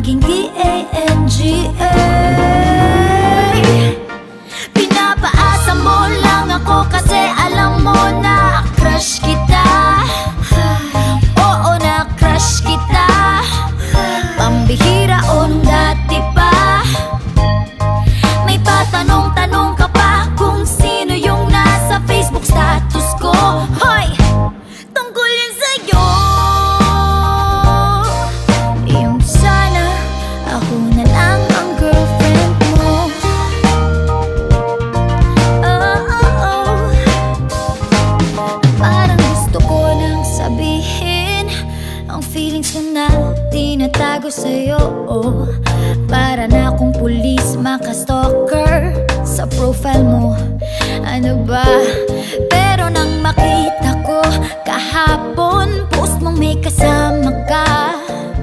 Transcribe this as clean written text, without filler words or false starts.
maging D-A-N-G-A. Pinapaasa mo lang ako kasi alam mo na crush kita. Oo, na crush kita. Pambihira o nung dati pa. May patanong-tanong ka pa kung sino yung nasa Facebook status ko. Hoy! Tungkol yan sa'yo. Yung sana ako na lang ang girlfriend mo. Parang gusto ko nang sabihin ang feelings ko na tinatago sa'yo. Para na akong pulis maka-stalker sa profile mo. Ano ba? Pero nang makita ko kahapon post mong may kasama